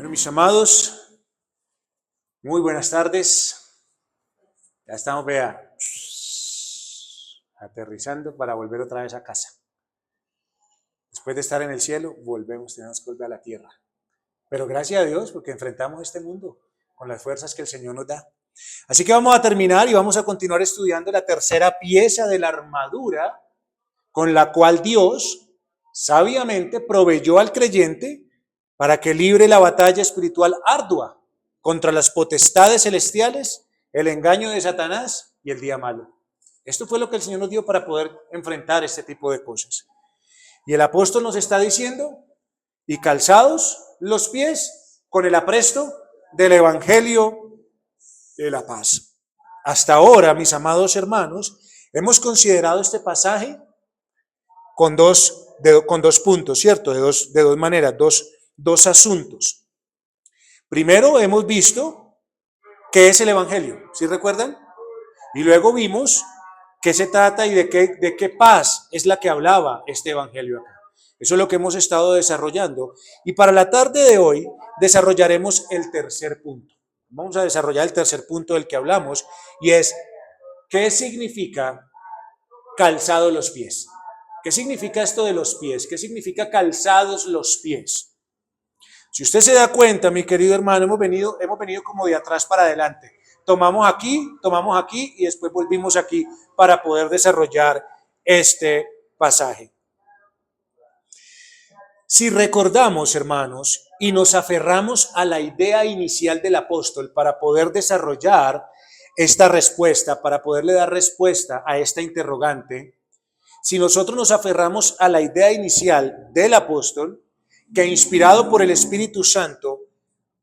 Bueno, mis amados, muy buenas tardes. Ya estamos, vea, aterrizando para volver otra vez a casa. Después de estar en el cielo, tenemos que volver a la tierra. Pero gracias a Dios, porque enfrentamos este mundo con las fuerzas que el Señor nos da. Así que vamos a terminar y vamos a continuar estudiando la tercera pieza de la armadura con la cual Dios sabiamente proveyó al creyente para que libre la batalla espiritual ardua contra las potestades celestiales, el engaño de Satanás y el día malo. Esto fue lo que el Señor nos dio para poder enfrentar este tipo de cosas. Y el apóstol nos está diciendo, y calzados los pies con el apresto del Evangelio de la paz. Hasta ahora, mis amados hermanos, hemos considerado este pasaje con dos puntos, ¿cierto? De dos maneras, dos asuntos. Primero hemos visto qué es el Evangelio, ¿sí recuerdan? Y luego vimos qué se trata y de qué paz es la que hablaba este Evangelio acá. Eso es lo que hemos estado desarrollando. Y para la tarde de hoy desarrollaremos el tercer punto. Vamos a desarrollar el tercer punto del que hablamos y es ¿qué significa calzados los pies? ¿Qué significa esto de los pies? ¿Qué significa calzados los pies? Si usted se da cuenta, mi querido hermano, hemos venido como de atrás para adelante. Tomamos aquí y después volvimos aquí para poder desarrollar este pasaje. Si recordamos, hermanos, y nos aferramos a la idea inicial del apóstol para poder desarrollar esta respuesta, para poderle dar respuesta a esta interrogante, si nosotros nos aferramos a la idea inicial del apóstol, que inspirado por el Espíritu Santo,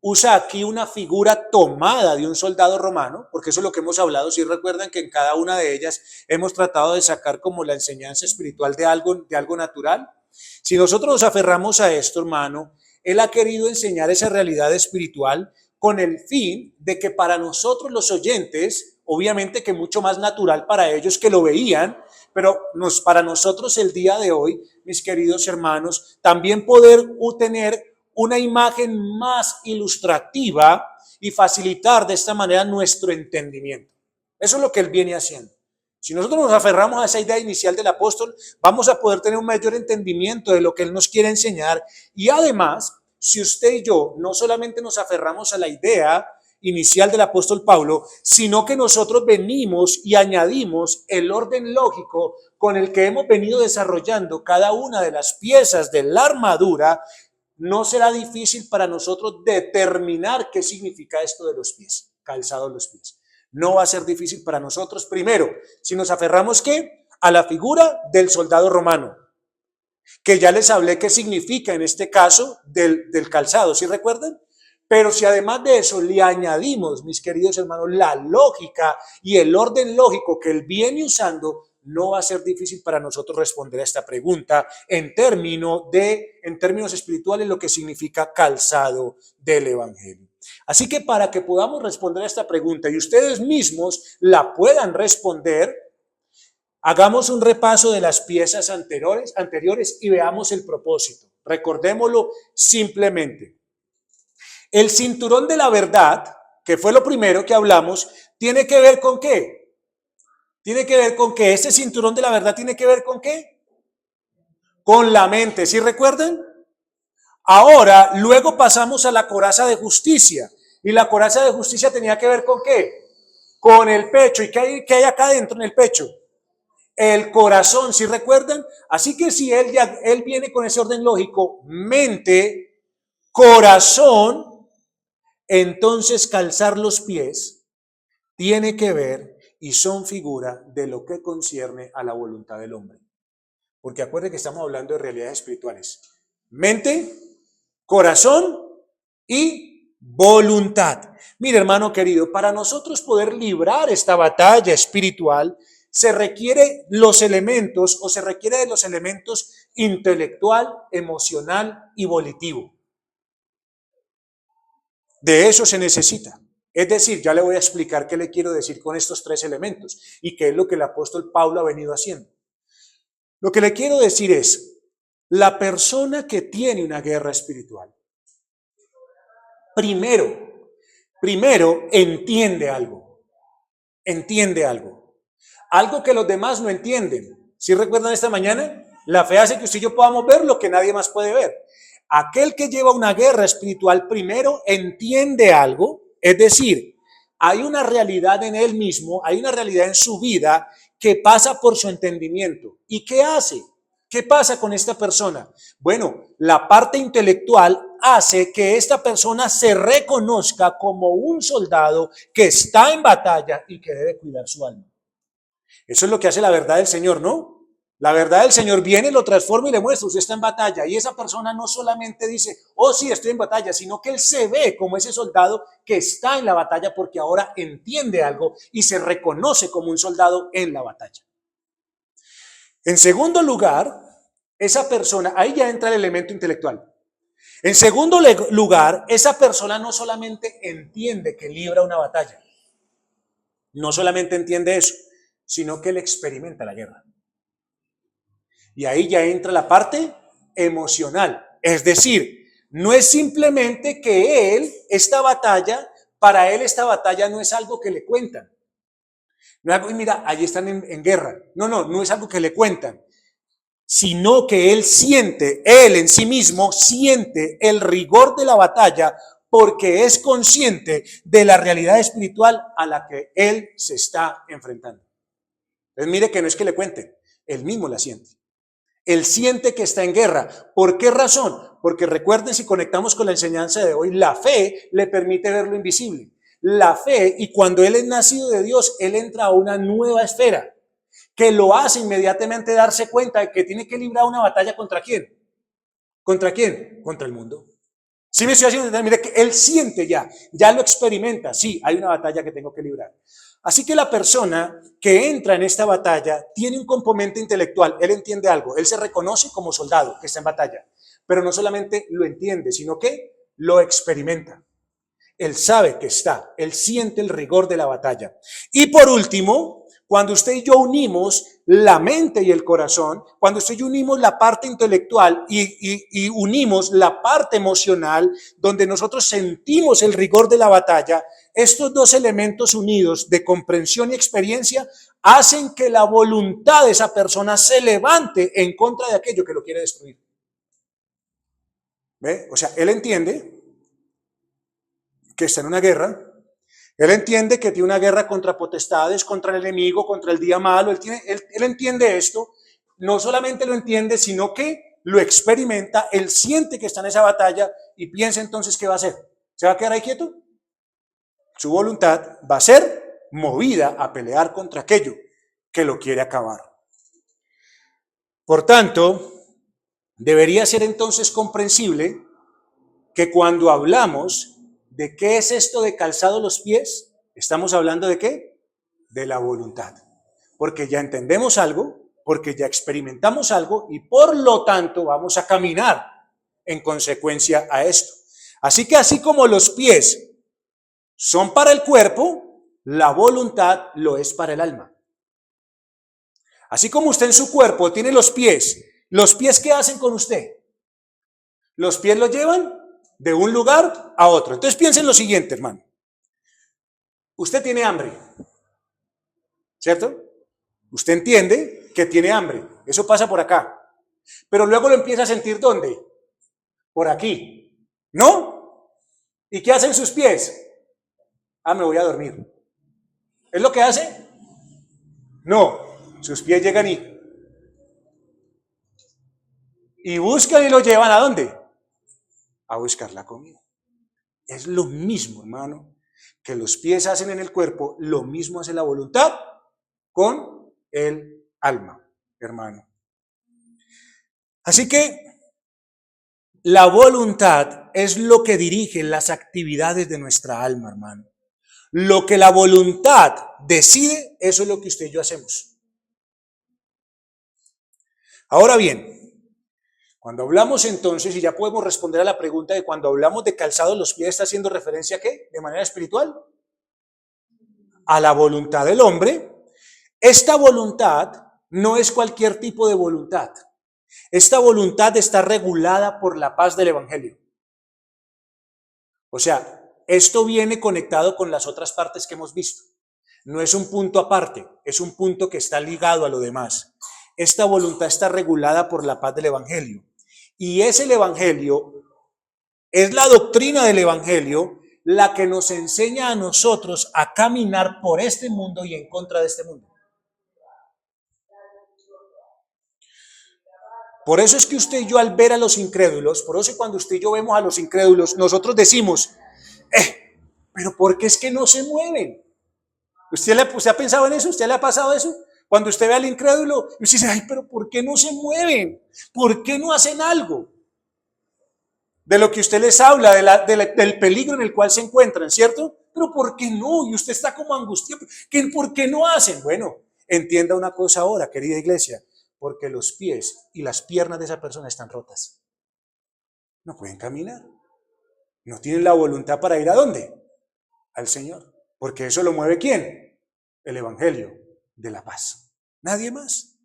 usa aquí una figura tomada de un soldado romano, porque eso es lo que hemos hablado, si recuerdan que en cada una de ellas hemos tratado de sacar como la enseñanza espiritual de algo natural. Si nosotros nos aferramos a esto, hermano, él ha querido enseñar esa realidad espiritual con el fin de que para nosotros los oyentes, obviamente que mucho más natural para ellos que lo veían, pero para nosotros el día de hoy, mis queridos hermanos, también poder tener una imagen más ilustrativa y facilitar de esta manera nuestro entendimiento. Eso es lo que él viene haciendo. Si nosotros nos aferramos a esa idea inicial del apóstol, vamos a poder tener un mayor entendimiento de lo que él nos quiere enseñar. Y además, si usted y yo no solamente nos aferramos a la idea inicial del apóstol Pablo, sino que nosotros venimos y añadimos el orden lógico con el que hemos venido desarrollando cada una de las piezas de la armadura, no será difícil para nosotros determinar qué significa esto de los pies, calzados los pies. No va a ser difícil para nosotros, primero, si nos aferramos ¿qué? A la figura del soldado romano, que ya les hablé qué significa en este caso del calzado, ¿sí recuerdan? Pero si además de eso le añadimos, mis queridos hermanos, la lógica y el orden lógico que él viene usando, no va a ser difícil para nosotros responder a esta pregunta en términos espirituales, lo que significa calzado del Evangelio. Así que para que podamos responder a esta pregunta y ustedes mismos la puedan responder, hagamos un repaso de las piezas anteriores y veamos el propósito. Recordémoslo simplemente. El cinturón de la verdad, que fue lo primero que hablamos, ¿tiene que ver con qué? Tiene que ver con que este cinturón de la verdad tiene que ver con qué? Con la mente, ¿sí recuerdan? Ahora, luego pasamos a la coraza de justicia. Y la coraza de justicia tenía que ver con qué? Con el pecho. ¿Y qué hay acá adentro en el pecho? El corazón, ¿sí recuerdan? Así que si él viene con ese orden lógico, mente, corazón, entonces calzar los pies tiene que ver y son figura de lo que concierne a la voluntad del hombre. Porque acuérdense que estamos hablando de realidades espirituales. Mente, corazón y voluntad. Mire, hermano querido, para nosotros poder librar esta batalla espiritual, se requiere de los elementos intelectual, emocional y volitivo. De eso se necesita. Es decir, ya le voy a explicar qué le quiero decir con estos tres elementos y qué es lo que el apóstol Pablo ha venido haciendo. Lo que le quiero decir es, la persona que tiene una guerra espiritual primero entiende algo, algo que los demás no entienden. ¿Sí recuerdan esta mañana? La fe hace que usted y yo podamos ver lo que nadie más puede ver. Aquel que lleva una guerra espiritual primero entiende algo, es decir, hay una realidad en él mismo, hay una realidad en su vida que pasa por su entendimiento. ¿Y qué hace? ¿Qué pasa con esta persona? Bueno, la parte intelectual hace que esta persona se reconozca como un soldado que está en batalla y que debe cuidar su alma. Eso es lo que hace la verdad del Señor, ¿no? La verdad del Señor viene, lo transforma y le muestra, usted está en batalla. Y esa persona no solamente dice, oh sí, estoy en batalla, sino que él se ve como ese soldado que está en la batalla porque ahora entiende algo y se reconoce como un soldado en la batalla. En segundo lugar, esa persona, ahí ya entra el elemento intelectual. En segundo lugar, esa persona no solamente entiende que libra una batalla, no solamente entiende eso, sino que él experimenta la guerra. Y ahí ya entra la parte emocional. Es decir, no es simplemente que él, para él esta batalla no es algo que le cuentan. No es algo, mira, allí están en guerra. No es algo que le cuentan. Sino que él en sí mismo siente el rigor de la batalla porque es consciente de la realidad espiritual a la que él se está enfrentando. Entonces mire que no es que le cuenten, él mismo la siente. Él siente que está en guerra. ¿Por qué razón? Porque recuerden, si conectamos con la enseñanza de hoy, la fe le permite ver lo invisible. La fe, y cuando él es nacido de Dios, él entra a una nueva esfera que lo hace inmediatamente darse cuenta de que tiene que librar una batalla ¿contra quién? ¿Contra quién? Contra el mundo. ¿Sí me estoy haciendo entender? Mire que él siente ya lo experimenta. Sí, hay una batalla que tengo que librar. Así que la persona que entra en esta batalla tiene un componente intelectual. Él entiende algo. Él se reconoce como soldado que está en batalla. Pero no solamente lo entiende, sino que lo experimenta. Él sabe que está. Él siente el rigor de la batalla. Y por último, cuando usted y yo unimos la mente y el corazón, cuando usted y yo unimos la parte intelectual y unimos la parte emocional, donde nosotros sentimos el rigor de la batalla, estos dos elementos unidos de comprensión y experiencia hacen que la voluntad de esa persona se levante en contra de aquello que lo quiere destruir. ¿Ve? O sea, él entiende que está en una guerra. Él entiende que tiene una guerra contra potestades, contra el enemigo, contra el día malo. Él entiende esto. No solamente lo entiende, sino que lo experimenta. Él siente que está en esa batalla y piensa entonces ¿qué va a hacer? ¿Se va a quedar ahí quieto? Su voluntad va a ser movida a pelear contra aquello que lo quiere acabar. Por tanto, debería ser entonces comprensible que cuando hablamos de qué es esto de calzado los pies, estamos hablando de qué? De la voluntad. Porque ya entendemos algo, porque ya experimentamos algo y por lo tanto vamos a caminar en consecuencia a esto. Así que así como los pies son para el cuerpo, la voluntad lo es para el alma. Así como usted en su cuerpo tiene los pies ¿qué hacen con usted? Los pies lo llevan de un lugar a otro. Entonces piensen lo siguiente, hermano. Usted tiene hambre, ¿cierto? Usted entiende que tiene hambre. Eso pasa por acá. Pero luego lo empieza a sentir ¿dónde? Por aquí. ¿No? ¿Y qué hacen sus pies? Me voy a dormir. ¿Es lo que hace? No. Sus pies llegan y buscan y lo llevan ¿a dónde? A buscar la comida. Es lo mismo, hermano, que los pies hacen en el cuerpo, lo mismo hace la voluntad con el alma, hermano. Así que la voluntad es lo que dirige las actividades de nuestra alma, hermano. Lo que la voluntad decide, eso es lo que usted y yo hacemos. Ahora bien, cuando hablamos entonces, y ya podemos responder a la pregunta de cuando hablamos de calzado los pies, ¿está haciendo referencia a qué? De manera espiritual. A la voluntad del hombre. Esta voluntad no es cualquier tipo de voluntad. Esta voluntad está regulada por la paz del Evangelio. O sea, esto viene conectado con las otras partes que hemos visto. No es un punto aparte, es un punto que está ligado a lo demás. Esta voluntad está regulada por la paz del Evangelio. Y es el Evangelio, es la doctrina del Evangelio la que nos enseña a nosotros a caminar por este mundo y en contra de este mundo. Por eso es que usted y yo, al ver a los incrédulos, por eso cuando usted y yo vemos a los incrédulos, nosotros decimos, pero ¿por qué es que no se mueven? ¿Usted ha pensado en eso? ¿Usted le ha pasado eso? Cuando usted ve al incrédulo, usted dice, ay, pero ¿por qué no se mueven? ¿Por qué no hacen algo? De lo que usted les habla, del peligro en el cual se encuentran, ¿cierto? Pero ¿por qué no? Y usted está como angustiado. ¿Por qué no hacen? Bueno, entienda una cosa ahora, querida iglesia, porque los pies y las piernas de esa persona están rotas. No pueden caminar. No tienen la voluntad para ir ¿a dónde? Al Señor. Porque eso lo mueve ¿quién? El Evangelio de la paz. Nadie más.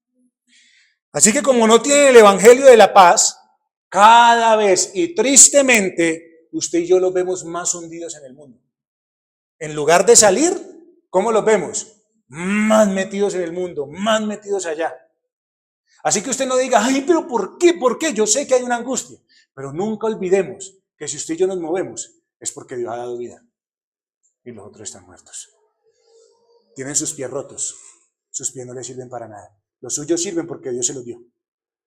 Así que como no tienen el Evangelio de la paz, cada vez y tristemente usted y yo los vemos más hundidos en el mundo. En lugar de salir, ¿cómo los vemos? Más metidos en el mundo, más metidos allá. Así que usted no diga, ay, pero ¿por qué? ¿Por qué? Yo sé que hay una angustia, pero nunca olvidemos que si usted y yo nos movemos es porque Dios ha dado vida y los otros están muertos. Tienen sus pies rotos, sus pies no les sirven para nada. Los suyos sirven porque Dios se los dio,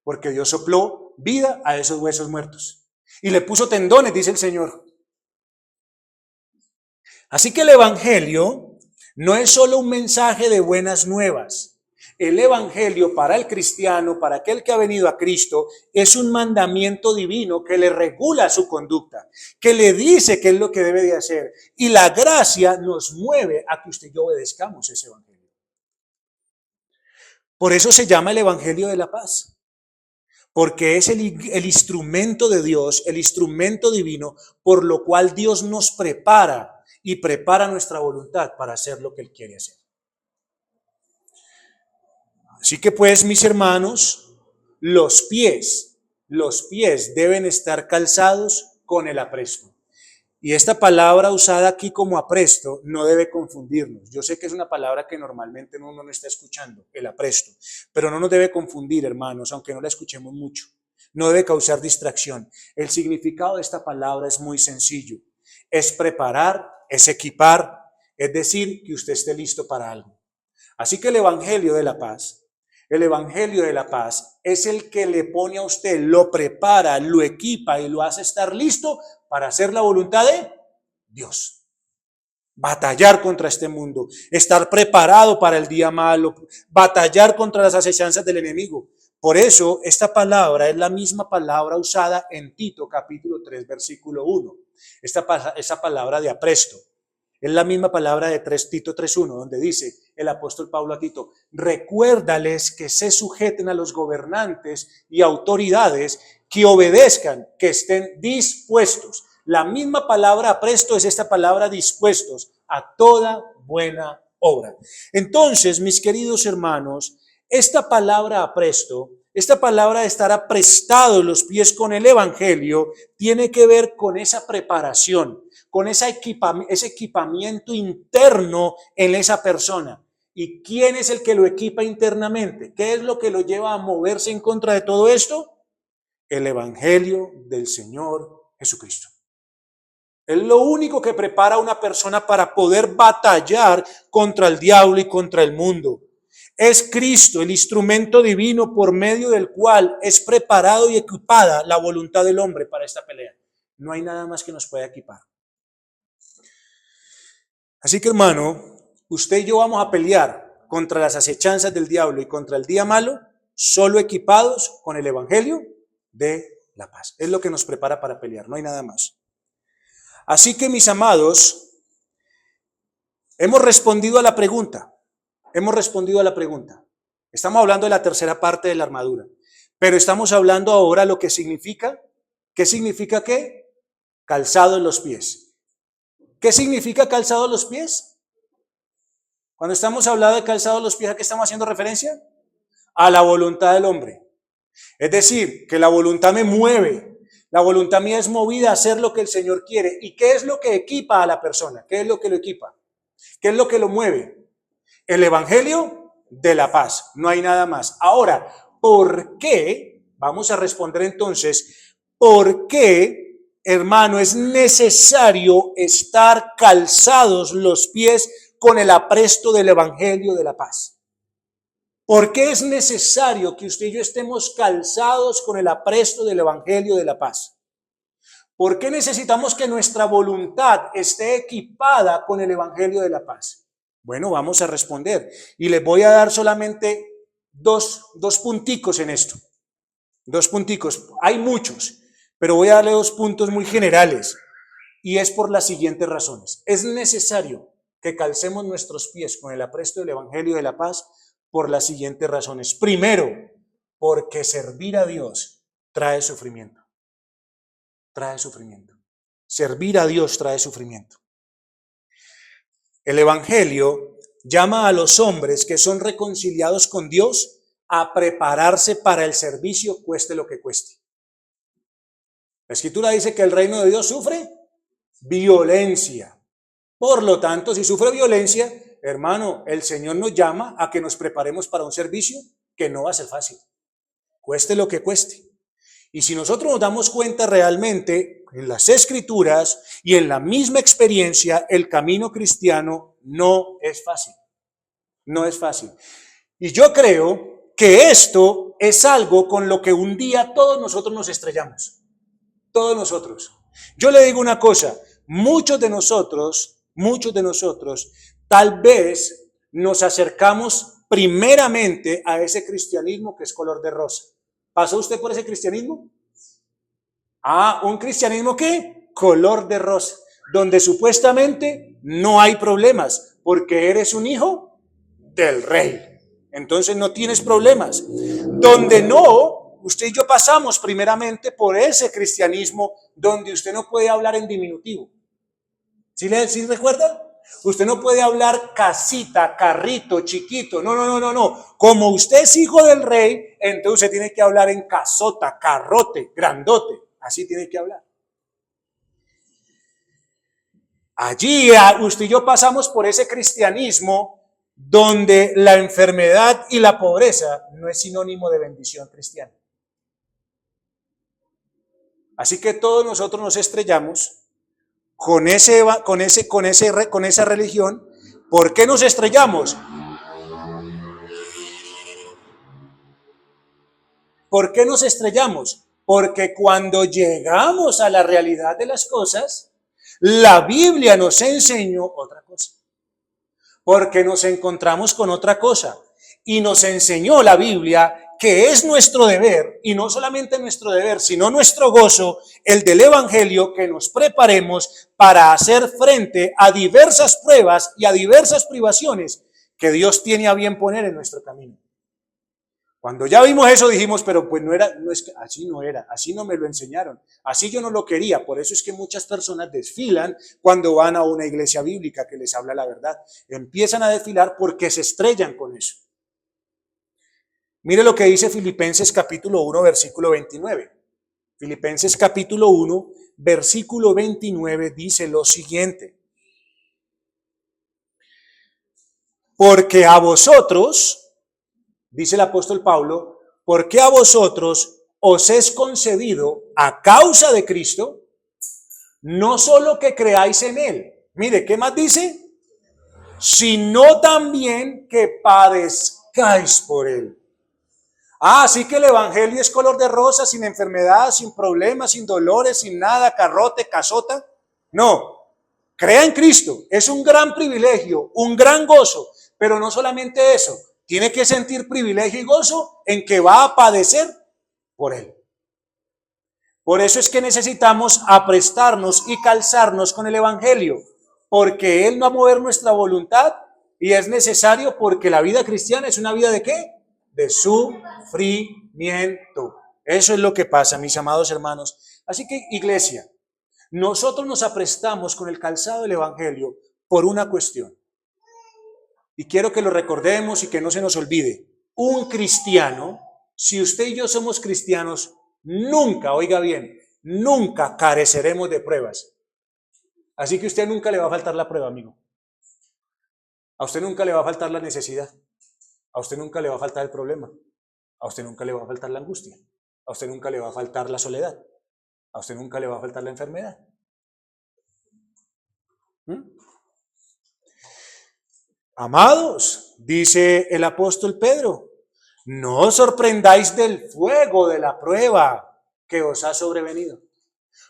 porque Dios sopló vida a esos huesos muertos y le puso tendones, dice el Señor. Así que el Evangelio no es solo un mensaje de buenas nuevas. El Evangelio para el cristiano, para aquel que ha venido a Cristo, es un mandamiento divino que le regula su conducta, que le dice qué es lo que debe de hacer. Y la gracia nos mueve a que usted y yo obedezcamos ese Evangelio. Por eso se llama el Evangelio de la paz, porque es el instrumento de Dios, el instrumento divino, por lo cual Dios nos prepara y prepara nuestra voluntad para hacer lo que Él quiere hacer. Así que pues, mis hermanos, los pies deben estar calzados con el apresto. Y esta palabra usada aquí como apresto no debe confundirnos. Yo sé que es una palabra que normalmente uno no está escuchando, el apresto, pero no nos debe confundir, hermanos, aunque no la escuchemos mucho. No debe causar distracción. El significado de esta palabra es muy sencillo. Es preparar, es equipar, es decir, que usted esté listo para algo. Así que el Evangelio de la paz es el que le pone a usted, lo prepara, lo equipa y lo hace estar listo para hacer la voluntad de Dios. Batallar contra este mundo, estar preparado para el día malo, batallar contra las acechanzas del enemigo. Por eso esta palabra es la misma palabra usada en Tito capítulo 3 versículo 1. Esa palabra de apresto. Es la misma palabra de Tito 3.1, donde dice el apóstol Pablo a Tito, recuérdales que se sujeten a los gobernantes y autoridades, que obedezcan, que estén dispuestos. La misma palabra apresto es esta palabra dispuestos a toda buena obra. Entonces, mis queridos hermanos, esta palabra apresto, esta palabra de estar aprestados los pies con el Evangelio, tiene que ver con esa preparación, con ese equipamiento interno en esa persona. ¿Y quién es el que lo equipa internamente? ¿Qué es lo que lo lleva a moverse en contra de todo esto? El Evangelio del Señor Jesucristo. Es lo único que prepara a una persona para poder batallar contra el diablo y contra el mundo. Es Cristo, el instrumento divino por medio del cual es preparado y equipada la voluntad del hombre para esta pelea. No hay nada más que nos pueda equipar. Así que, hermano, usted y yo vamos a pelear contra las acechanzas del diablo y contra el día malo, solo equipados con el Evangelio de la paz. Es lo que nos prepara para pelear, no hay nada más. Así que, mis amados, hemos respondido a la pregunta. Estamos hablando de la tercera parte de la armadura, pero estamos hablando ahora lo que significa. ¿Qué significa qué? Calzado en los pies. ¿Qué significa calzado en los pies? Cuando estamos hablando de calzado en los pies, ¿a qué estamos haciendo referencia? A la voluntad del hombre. Es decir, que la voluntad me mueve, La voluntad mía es movida a hacer lo que el Señor quiere. ¿Y qué es lo que equipa a la persona? ¿Qué es lo que lo equipa? ¿Qué es lo que lo mueve? El evangelio de la paz. No hay nada más. Ahora, ¿por qué? Vamos a responder entonces, ¿por qué, hermano, es necesario estar calzados los pies con el apresto del evangelio de la paz? ¿Por qué es necesario que usted y yo estemos calzados con el apresto del evangelio de la paz? ¿Por qué necesitamos que nuestra voluntad esté equipada con el evangelio de la paz? Bueno, vamos a responder y les voy a dar solamente dos punticos en esto. Dos punticos, hay muchos, pero voy a darle 2 puntos muy generales y es por las siguientes razones. Es necesario que calcemos nuestros pies con el apresto del evangelio de la paz por las siguientes razones. Primero, porque servir a Dios trae sufrimiento. Trae sufrimiento. Servir a Dios trae sufrimiento. El evangelio llama a los hombres que son reconciliados con Dios a prepararse para el servicio, cueste lo que cueste. La Escritura dice que el reino de Dios sufre violencia. Por lo tanto, si sufre violencia, hermano, el Señor nos llama a que nos preparemos para un servicio que no va a ser fácil, cueste lo que cueste. Y si nosotros nos damos cuenta realmente en las Escrituras y en la misma experiencia, el camino cristiano no es fácil. No es fácil. Y yo creo que esto es algo con lo que un día todos nosotros nos estrellamos. Todos nosotros. Yo le digo una cosa, muchos de nosotros, tal vez nos acercamos primeramente a ese cristianismo que es color de rosa. ¿Pasó usted por ese cristianismo? ¿Un cristianismo qué? Color de rosa, donde supuestamente no hay problemas, porque eres un hijo del rey. Entonces no tienes problemas. Donde no, usted y yo pasamos primeramente por ese cristianismo donde usted no puede hablar en diminutivo. ¿Sí recuerda? Usted no puede hablar casita, carrito, chiquito. No. Como usted es hijo del rey, entonces tiene que hablar en casota, carrote, grandote. Así tiene que hablar. Allí usted y yo pasamos por ese cristianismo donde la enfermedad y la pobreza no es sinónimo de bendición cristiana. Así que todos nosotros nos estrellamos con esa religión. ¿Por qué nos estrellamos? ¿Por qué nos estrellamos? Porque cuando llegamos a la realidad de las cosas, la Biblia nos enseñó otra cosa. Porque nos encontramos con otra cosa. Y nos enseñó la Biblia que es nuestro deber, y no solamente nuestro deber, sino nuestro gozo, el del evangelio, que nos preparemos para hacer frente a diversas pruebas y a diversas privaciones que Dios tiene a bien poner en nuestro camino. Cuando ya vimos eso dijimos, pero pues así no era, así no me lo enseñaron, así yo no lo quería. Por eso es que muchas personas desfilan cuando van a una iglesia bíblica que les habla la verdad. Empiezan a desfilar porque se estrellan con eso. Mire lo que dice Filipenses capítulo 1, versículo 29. Filipenses capítulo 1, versículo 29 dice lo siguiente. Porque a vosotros, dice el apóstol Pablo, porque a vosotros os es concedido a causa de Cristo, no solo que creáis en Él. Mire, ¿qué más dice? Sino también que padezcáis por Él. Así que el evangelio es color de rosa, sin enfermedad, sin problemas, sin dolores, sin nada, carrote, casota. No, crea en Cristo, es un gran privilegio, un gran gozo, pero no solamente eso, tiene que sentir privilegio y gozo en que va a padecer por Él. Por eso es que necesitamos aprestarnos y calzarnos con el evangelio, porque Él no va a mover nuestra voluntad y es necesario porque la vida cristiana es una vida ¿de qué? De sufrimiento. Eso es lo que pasa, mis amados hermanos. Así que, iglesia, nosotros nos aprestamos con el calzado del evangelio por una cuestión. Y quiero que lo recordemos y que no se nos olvide. Un cristiano, si usted y yo somos cristianos, nunca, oiga bien, nunca careceremos de pruebas. Así que a usted nunca le va a faltar la prueba, amigo. A usted nunca le va a faltar la necesidad. A usted nunca le va a faltar el problema. A usted nunca le va a faltar la angustia. A usted nunca le va a faltar la soledad. A usted nunca le va a faltar la enfermedad. Amados, dice el apóstol Pedro, no os sorprendáis del fuego de la prueba que os ha sobrevenido,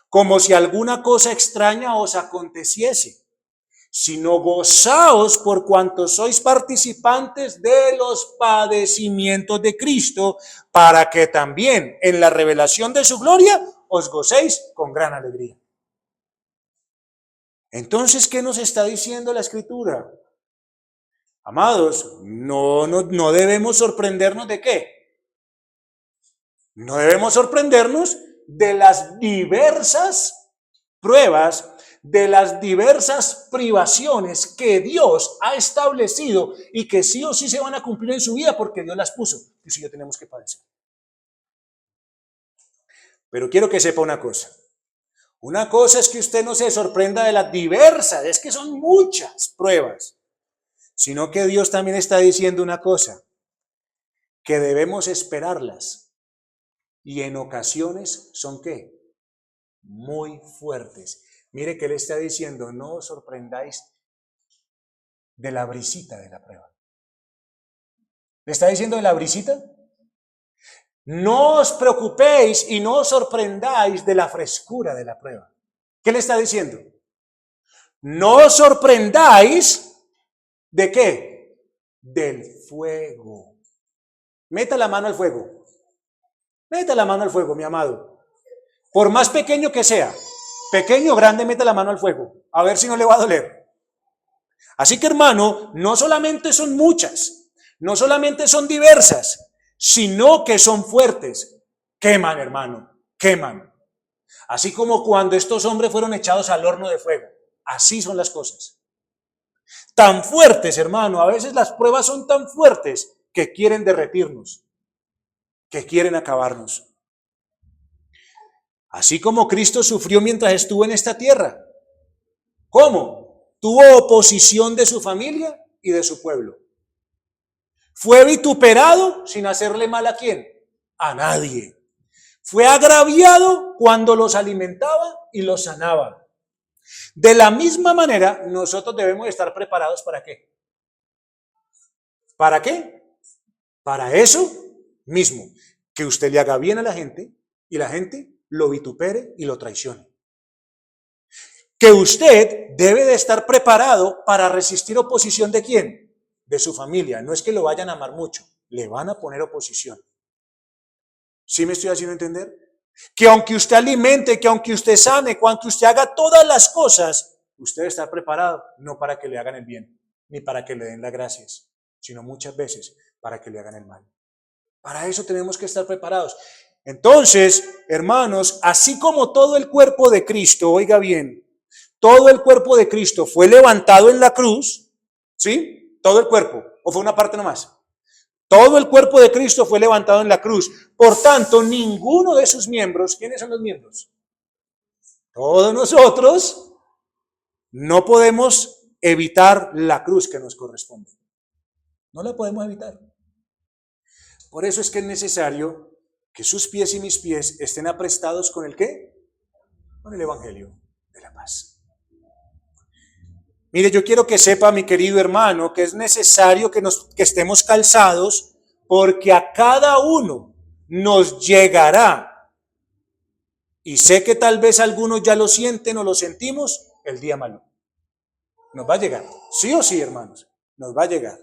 como si alguna cosa extraña os aconteciese, sino gozaos por cuanto sois participantes de los padecimientos de Cristo, para que también en la revelación de su gloria os gocéis con gran alegría. Entonces, ¿qué nos está diciendo la Escritura? Amados, no debemos sorprendernos de qué. No debemos sorprendernos de las diversas pruebas, de las diversas privaciones que Dios ha establecido y que sí o sí se van a cumplir en su vida porque Dios las puso. Y si yo tenemos que padecer. Pero quiero que sepa una cosa. Una cosa es que usted no se sorprenda de las diversas, es que son muchas pruebas. Sino que Dios también está diciendo una cosa, que debemos esperarlas. Y en ocasiones son ¿qué? Muy fuertes. Mire que Él está diciendo, no os sorprendáis de la brisita de la prueba. ¿Le está diciendo de la brisita? No os preocupéis y no os sorprendáis de la frescura de la prueba. ¿Qué le está diciendo? No os sorprendáis ¿de qué? Del fuego. Meta la mano al fuego. Meta la mano al fuego, mi amado. Por más pequeño que sea, pequeño o grande, meta la mano al fuego. A ver si no le va a doler. Así que, hermano, no solamente son muchas, no solamente son diversas, sino que son fuertes. Queman, hermano, queman. Así como cuando estos hombres fueron echados al horno de fuego. Así son las cosas. Tan fuertes, hermano, a veces las pruebas son tan fuertes que quieren derretirnos, que quieren acabarnos. Así como Cristo sufrió mientras estuvo en esta tierra. ¿Cómo? Tuvo oposición de su familia y de su pueblo. Fue vituperado sin hacerle mal ¿a quién? A nadie. Fue agraviado cuando los alimentaba y los sanaba. De la misma manera, nosotros debemos estar preparados ¿para qué? ¿Para qué? Para eso mismo, que usted le haga bien a la gente y la gente lo vitupere y lo traicione. Que usted debe de estar preparado para resistir oposición ¿de quién? De su familia. No es que lo vayan a amar mucho, le van a poner oposición. ¿Sí me estoy haciendo entender? Que aunque usted alimente, que aunque usted sane, que aunque usted haga todas las cosas, usted debe estar preparado, no para que le hagan el bien, ni para que le den las gracias, sino muchas veces para que le hagan el mal. Para eso tenemos que estar preparados. Entonces, hermanos, así como todo el cuerpo de Cristo, oiga bien, todo el cuerpo de Cristo fue levantado en la cruz, ¿sí? Todo el cuerpo, ¿o fue una parte nomás? Todo el cuerpo de Cristo fue levantado en la cruz. Por tanto, ninguno de sus miembros, ¿quiénes son los miembros? Todos nosotros no podemos evitar la cruz que nos corresponde. No la podemos evitar. Por eso es que es necesario que sus pies y mis pies estén aprestados con el ¿qué? Con el Evangelio de la paz. Mire, yo quiero que sepa, mi querido hermano, que es necesario que estemos calzados, porque a cada uno nos llegará, y sé que tal vez algunos ya lo sienten o lo sentimos, el día malo. Nos va a llegar, sí o sí, hermanos, nos va a llegar.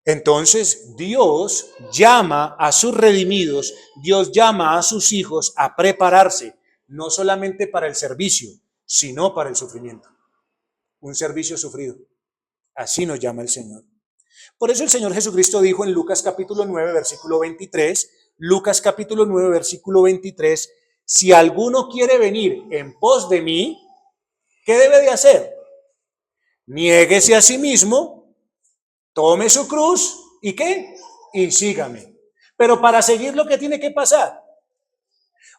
Entonces, Dios llama a sus redimidos, Dios llama a sus hijos a prepararse, no solamente para el servicio, sino para el sufrimiento. Un servicio sufrido. Así nos llama el Señor. Por eso el Señor Jesucristo dijo en Lucas capítulo 9, versículo 23, Lucas capítulo 9, versículo 23, si alguno quiere venir en pos de mí, ¿qué debe de hacer? Niéguese a sí mismo, tome su cruz, ¿y qué? Y sígame. Pero para seguir, ¿lo que tiene que pasar?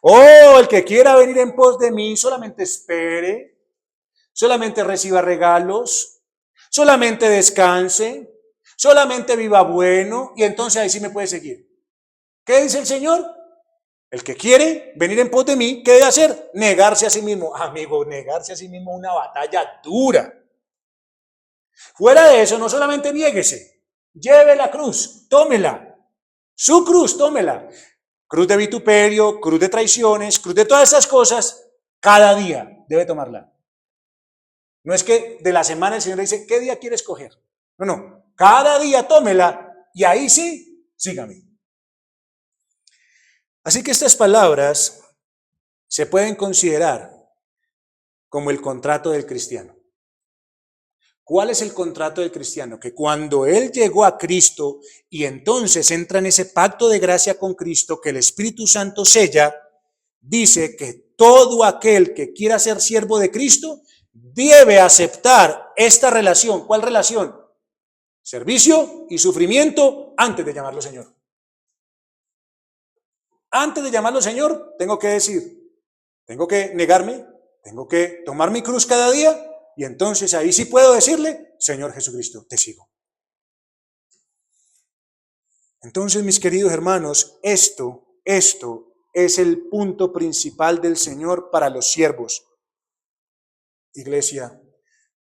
Oh, el que quiera venir en pos de mí, solamente espere, solamente reciba regalos, solamente descanse, solamente viva bueno, y entonces ahí sí me puede seguir. ¿Qué dice el Señor? El que quiere venir en pos de mí, ¿qué debe hacer? Negarse a sí mismo. Amigo, negarse a sí mismo es una batalla dura. Fuera de eso, no solamente niéguese, lleve la cruz, tómela. Su cruz, tómela. Cruz de vituperio, cruz de traiciones, cruz de todas esas cosas, cada día debe tomarla. No es que de la semana el Señor le dice, ¿qué día quiere escoger? No, no, cada día tómela y ahí sí, sígame. Así que estas palabras se pueden considerar como el contrato del cristiano. ¿Cuál es el contrato del cristiano? Que cuando él llegó a Cristo y entonces entra en ese pacto de gracia con Cristo que el Espíritu Santo sella, dice que todo aquel que quiera ser siervo de Cristo debe aceptar esta relación. ¿Cuál relación? Servicio y sufrimiento antes de llamarlo Señor. Antes de llamarlo Señor, tengo que decir, tengo que negarme, tengo que tomar mi cruz cada día y entonces ahí sí puedo decirle, Señor Jesucristo, te sigo. Entonces, mis queridos hermanos, esto es el punto principal del Señor para los siervos. Iglesia,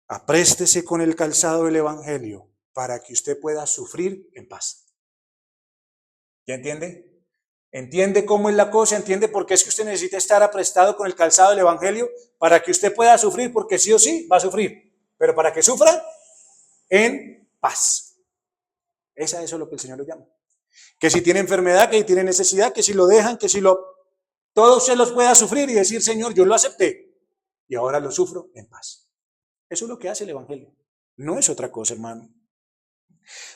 apréstese con el calzado del Evangelio para que usted pueda sufrir en paz. ¿Ya entiende? ¿Entiende cómo es la cosa? ¿Entiende por qué es que usted necesita estar aprestado con el calzado del Evangelio? Para que usted pueda sufrir, porque sí o sí va a sufrir, pero para que sufra en paz. Eso es lo que el Señor lo llama. Que si tiene enfermedad, que si tiene necesidad, que si lo dejan, que si todos se los pueda sufrir y decir, Señor, yo lo acepté y ahora lo sufro en paz. Eso es lo que hace el Evangelio. No es otra cosa, hermano.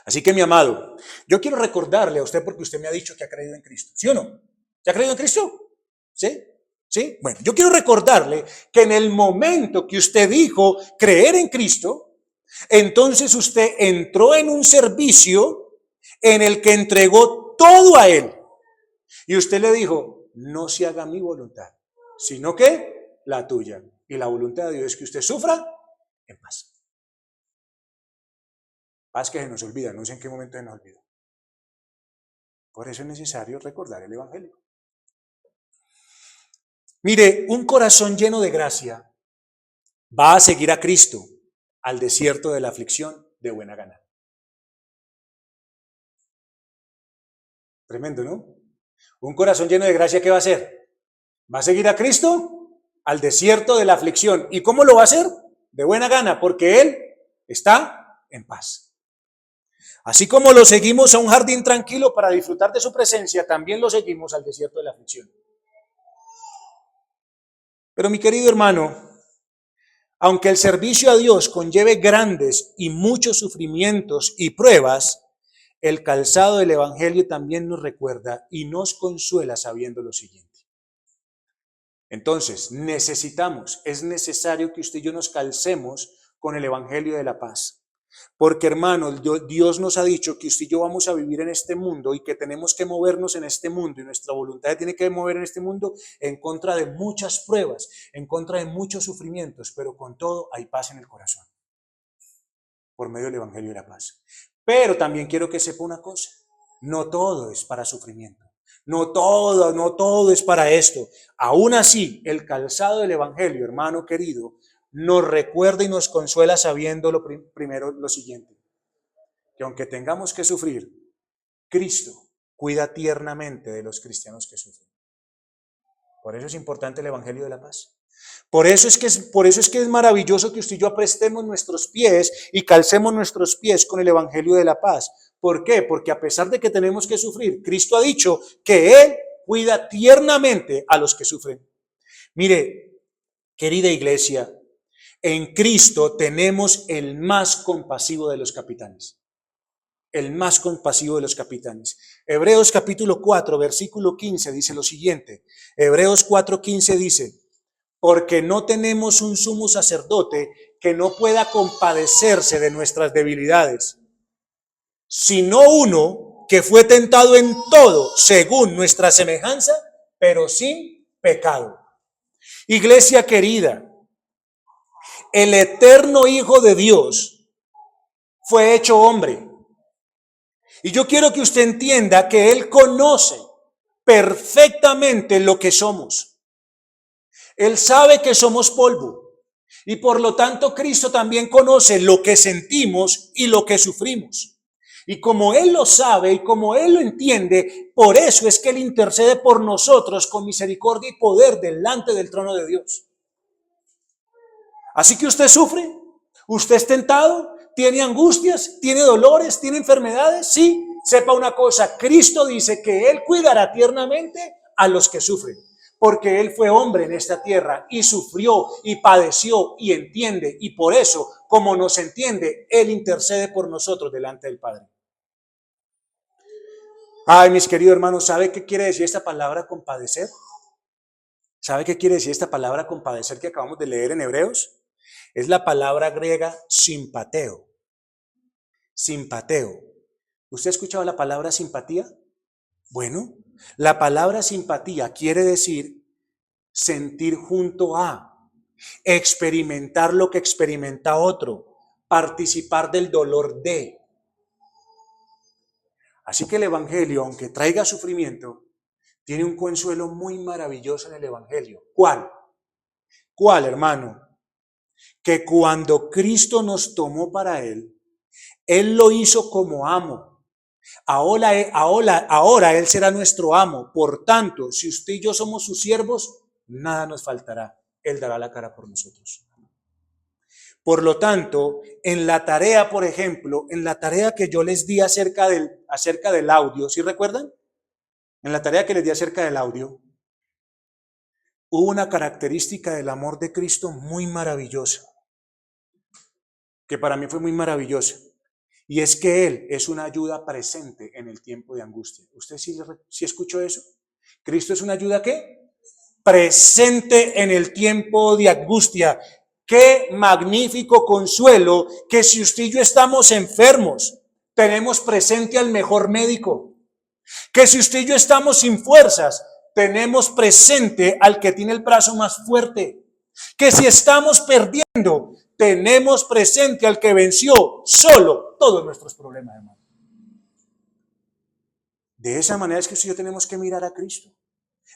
Así que, mi amado, yo quiero recordarle a usted porque usted me ha dicho que ha creído en Cristo. ¿Sí o no? ¿Se ha creído en Cristo? ¿Sí? ¿Sí? Bueno, yo quiero recordarle que en el momento que usted dijo creer en Cristo, entonces usted entró en un servicio en el que entregó todo a Él. Y usted le dijo, no se haga mi voluntad, sino que la tuya. Y la voluntad de Dios es que usted sufra en paz. Paz que se nos olvida, no sé en qué momento se nos olvida. Por eso es necesario recordar el Evangelio. Mire, un corazón lleno de gracia va a seguir a Cristo al desierto de la aflicción de buena gana. Tremendo, ¿no? Un corazón lleno de gracia, ¿qué va a hacer? Va a seguir a Cristo al desierto de la aflicción. ¿Y cómo lo va a hacer? De buena gana, porque Él está en paz. Así como lo seguimos a un jardín tranquilo para disfrutar de su presencia, también lo seguimos al desierto de la aflicción. Pero mi querido hermano, aunque el servicio a Dios conlleve grandes y muchos sufrimientos y pruebas, el calzado del Evangelio también nos recuerda y nos consuela sabiendo lo siguiente. Entonces, es necesario que usted y yo nos calcemos con el Evangelio de la paz. Porque, hermanos, Dios nos ha dicho que usted y yo vamos a vivir en este mundo y que tenemos que movernos en este mundo y nuestra voluntad tiene que mover en este mundo en contra de muchas pruebas, en contra de muchos sufrimientos, pero con todo hay paz en el corazón, por medio del Evangelio de la paz. Pero también quiero que sepa una cosa, no todo es para sufrimiento, no todo es para esto. Aún así, el calzado del Evangelio, hermano querido, nos recuerda y nos consuela sabiendo primero lo siguiente, que aunque tengamos que sufrir, Cristo cuida tiernamente de los cristianos que sufren. Por eso es importante el Evangelio de la paz. Por eso es que es maravilloso que usted y yo aprestemos nuestros pies y calcemos nuestros pies con el Evangelio de la paz. ¿Por qué? Porque a pesar de que tenemos que sufrir, Cristo ha dicho que Él cuida tiernamente a los que sufren. Mire, querida iglesia, en Cristo tenemos el más compasivo de los capitanes. El más compasivo de los capitanes. Hebreos capítulo 4, versículo 15 dice lo siguiente. Hebreos 4:15 dice, porque no tenemos un sumo sacerdote que no pueda compadecerse de nuestras debilidades, sino uno que fue tentado en todo según nuestra semejanza, pero sin pecado. Iglesia querida, el eterno Hijo de Dios fue hecho hombre. Y yo quiero que usted entienda que Él conoce perfectamente lo que somos. Él sabe que somos polvo. Y por lo tanto Cristo también conoce lo que sentimos y lo que sufrimos. Y como Él lo sabe y como Él lo entiende, por eso es que Él intercede por nosotros con misericordia y poder delante del trono de Dios. Así que usted sufre, usted es tentado, tiene angustias, tiene dolores, tiene enfermedades, sí. Sepa una cosa, Cristo dice que Él cuidará tiernamente a los que sufren, porque Él fue hombre en esta tierra y sufrió y padeció y entiende, y por eso, como nos entiende, Él intercede por nosotros delante del Padre. Ay, mis queridos hermanos, ¿sabe qué quiere decir esta palabra compadecer? ¿Sabe qué quiere decir esta palabra compadecer que acabamos de leer en Hebreos? Es la palabra griega simpateo. Simpateo. ¿Usted ha escuchado la palabra simpatía? Bueno, la palabra simpatía quiere decir sentir junto a, experimentar lo que experimenta otro, participar del dolor de. Así que el Evangelio, aunque traiga sufrimiento, tiene un consuelo muy maravilloso en el Evangelio. ¿Cuál? ¿Cuál, hermano? Que cuando Cristo nos tomó para Él lo hizo como amo. Ahora Él será nuestro amo. Por tanto, si usted y yo somos sus siervos, nada nos faltará. Él dará la cara por nosotros. Por lo tanto, en la tarea, por ejemplo, en la tarea que yo les di acerca del audio, ¿sí recuerdan? En la tarea que les di acerca del audio, hubo una característica del amor de Cristo muy maravillosa, que para mí fue muy maravillosa. Y es que Él es una ayuda presente en el tiempo de angustia. ¿Usted sí escuchó eso? ¿Cristo es una ayuda qué? Presente en el tiempo de angustia. Qué magnífico consuelo que si usted y yo estamos enfermos, tenemos presente al mejor médico. Que si usted y yo estamos sin fuerzas, tenemos presente al que tiene el brazo más fuerte. Que si estamos perdiendo, tenemos presente al que venció solo todos nuestros problemas, hermano. De esa manera es que usted y yo tenemos que mirar a Cristo.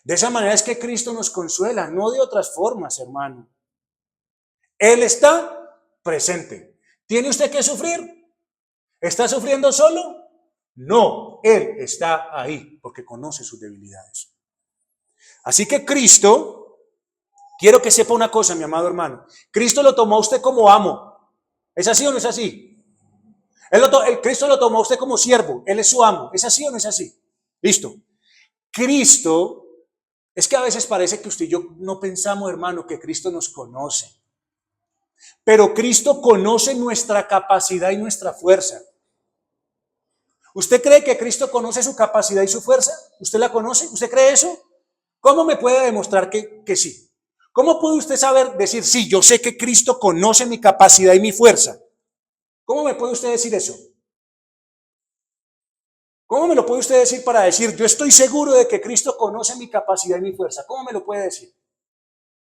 De esa manera es que Cristo nos consuela, no de otras formas, hermano. Él está presente. ¿Tiene usted que sufrir? ¿Está sufriendo solo? No, Él está ahí porque conoce sus debilidades. Así que Cristo, quiero que sepa una cosa, mi amado hermano. Cristo lo tomó a usted como amo. ¿Es así o no es así? Cristo lo tomó a usted como siervo. Él es su amo. ¿Es así o no es así? Listo. Cristo, es que a veces parece que usted y yo no pensamos, hermano, que Cristo nos conoce. Pero Cristo conoce nuestra capacidad y nuestra fuerza. ¿Usted cree que Cristo conoce su capacidad y su fuerza? ¿Usted la conoce? ¿Usted cree eso? ¿Cómo me puede demostrar que sí? ¿Cómo puede usted decir, sí, yo sé que Cristo conoce mi capacidad y mi fuerza? ¿Cómo me puede usted decir eso? ¿Cómo me lo puede usted decir para decir, yo estoy seguro de que Cristo conoce mi capacidad y mi fuerza? ¿Cómo me lo puede decir?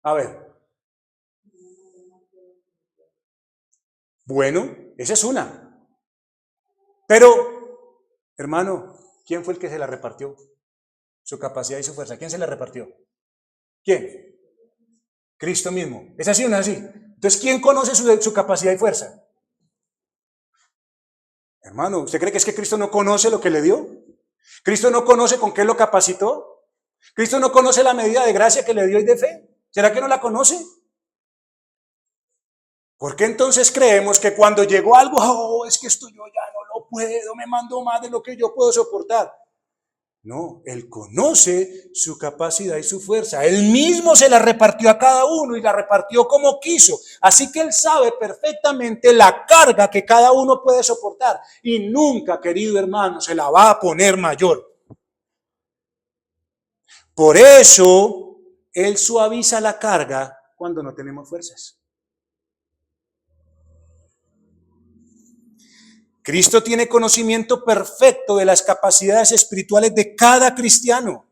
A ver. Bueno, esa es una. Pero, hermano, ¿quién fue el que se la repartió? Su capacidad y su fuerza. ¿Quién se la repartió? ¿Quién? Cristo mismo. ¿Es así o no es así? Entonces, ¿quién conoce su capacidad y fuerza? Hermano, ¿usted cree que es que Cristo no conoce lo que le dio? ¿Cristo no conoce con qué lo capacitó? ¿Cristo no conoce la medida de gracia que le dio y de fe? ¿Será que no la conoce? ¿Por qué entonces creemos que cuando llegó algo, oh, es que esto yo ya no lo puedo, me mando más de lo que yo puedo soportar? No, Él conoce su capacidad y su fuerza. Él mismo se la repartió a cada uno y la repartió como quiso. Así que Él sabe perfectamente la carga que cada uno puede soportar. Y nunca, querido hermano, se la va a poner mayor. Por eso, Él suaviza la carga cuando no tenemos fuerzas. Cristo tiene conocimiento perfecto de las capacidades espirituales de cada cristiano.